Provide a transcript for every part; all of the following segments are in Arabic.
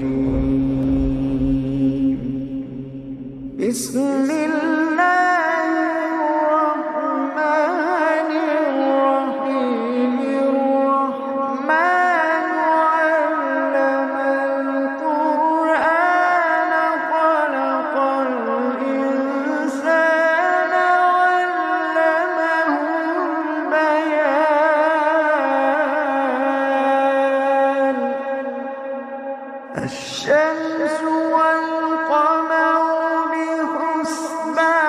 الرجيم. بسم الله الرحمن الرحيم. الرحمن علم القرآن خلق الإنسان علمه البيان. الشمس والقمر بحسبان،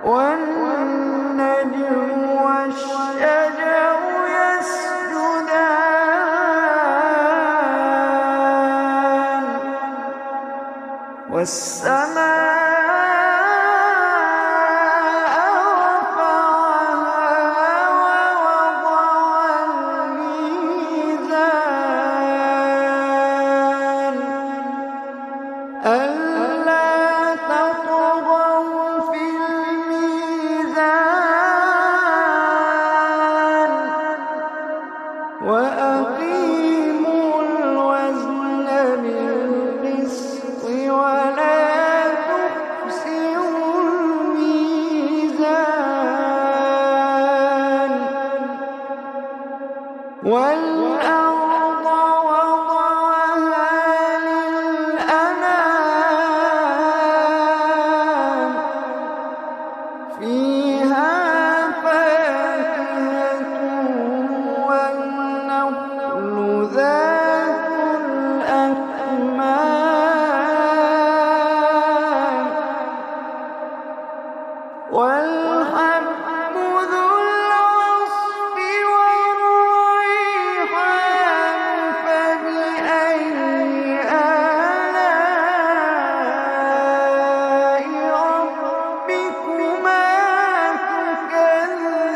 والنجم والشجر يسجدان، والسماء رفعها ووضع الميزان ألا تطغوا في الميزان وأقيموا الوزن بالقسط ولا تخسروا الميزان. والأرض وضعها للأنام، فيها فاكهة والنخل ذات الأكمام، والحب ذو العصف والريحان. فبأي آلاء ربكما تكذبان.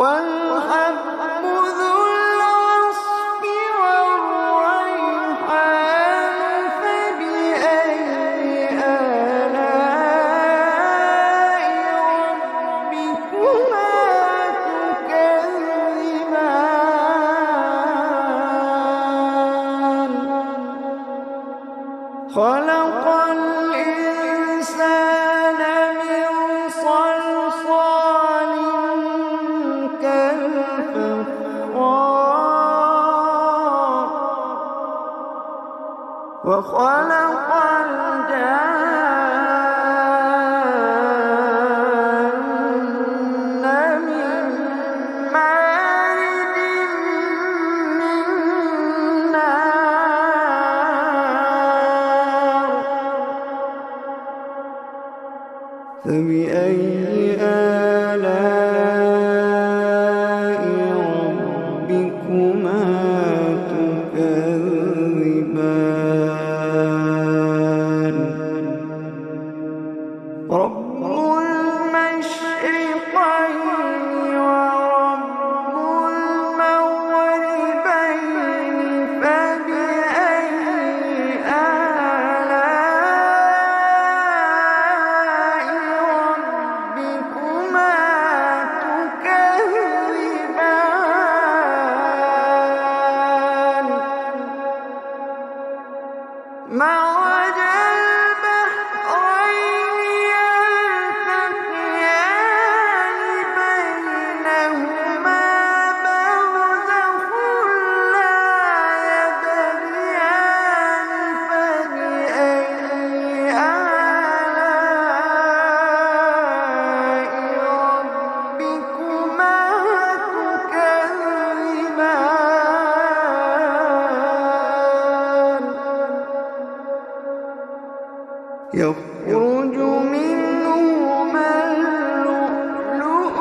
والحب ذو العصف والريحان. فبأي آلاء ربكما تكذبان. خلق الإنسان من صلصال كالفخار، وخلق الجان من مارج من نار. فبأي آلاء ربكما تكذبان. رب المشرقين ورب المغربين. فبأي آلاء ربكما تكذبان. مرج البحرين يلتقيان بينهما برزخ لا يبغيان. فبأي آلاء ربكما تكذبان. يخرج منهما اللؤلؤ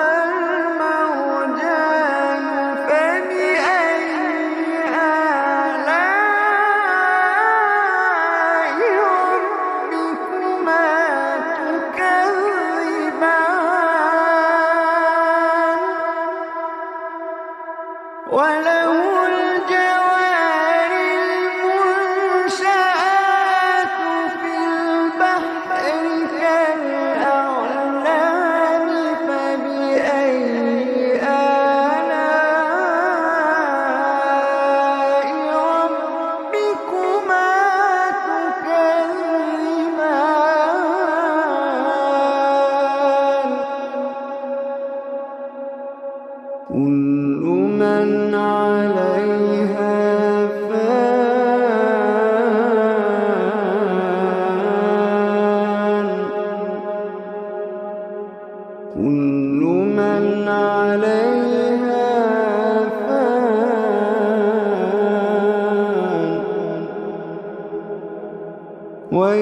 والمرجان. فبأي آلاء ربكما تكذبان. وله الجوار المنشآت في البحر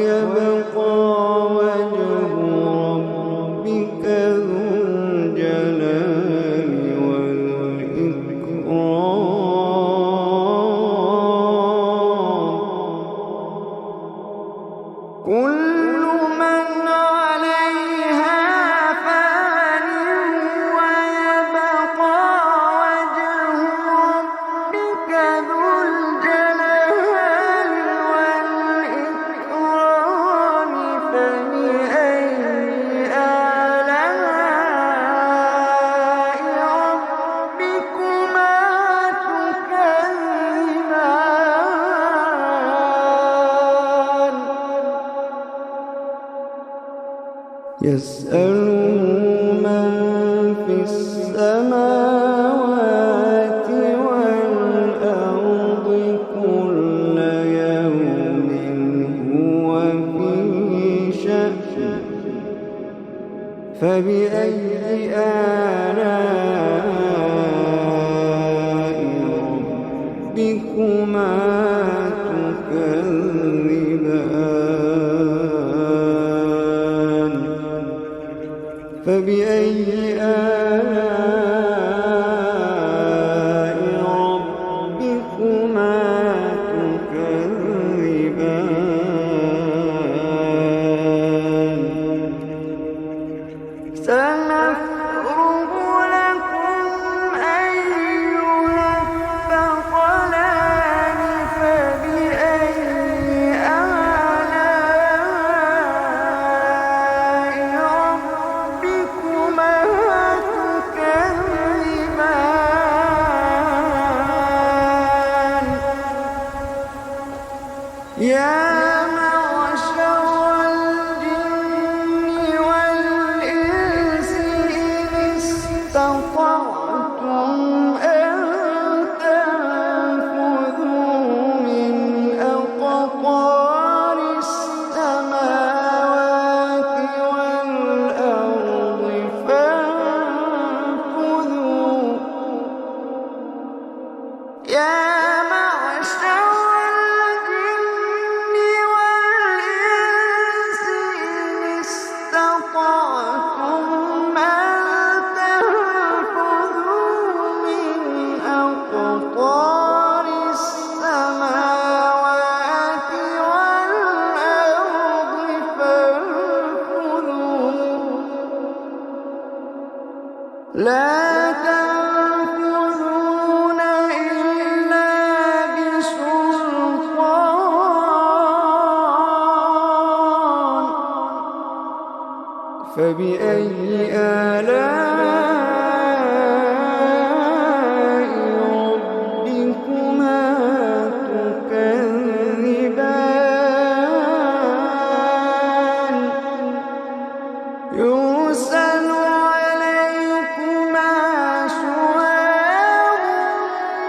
ويبقى وجه ربك ذو الجلال والإكرام. كل من عليها فان ويبقى وجه ربك ذو الجلال والإكرام. فبأي آلاء ربكما تكذبان. يسأله من في السماوات والأرض كل يوم هو في شأن. فبأي آلاء ربكما تكذبان. فبأي آلاء ربكما تكذبان. سنفرغ لكم أيها الثقلان. فبأي آلاء ربكما تكذبان. يا معشر الجن والإنس إن استطعتم أن تنفذوا من أقطار السماوات والأرض فانفذوا. يا معشر الجن والإنس إن استطعتم أن تنفذوا من أقطار السماوات والأرض فانفذوا. لا تنفذون إلا بسلطان. فبأي آلاء ربكما تكذبان. يرسل عليكما شواظ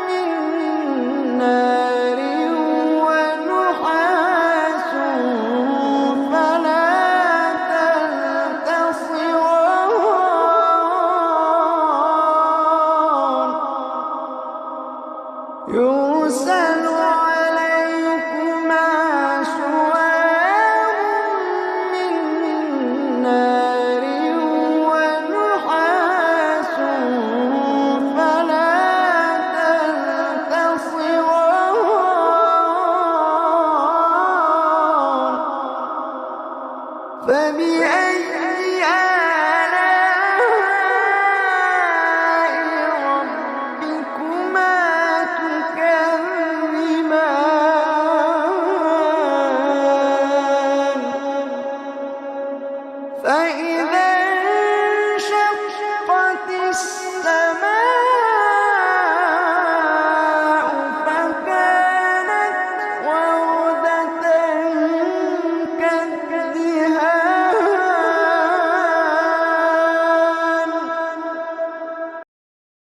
من نار ونحاس فلا تنتصران. يرسل عليكما شواظ من نار ونحاس فلا تنتصران. فبأي آلاء ربكما تكذبان. فإن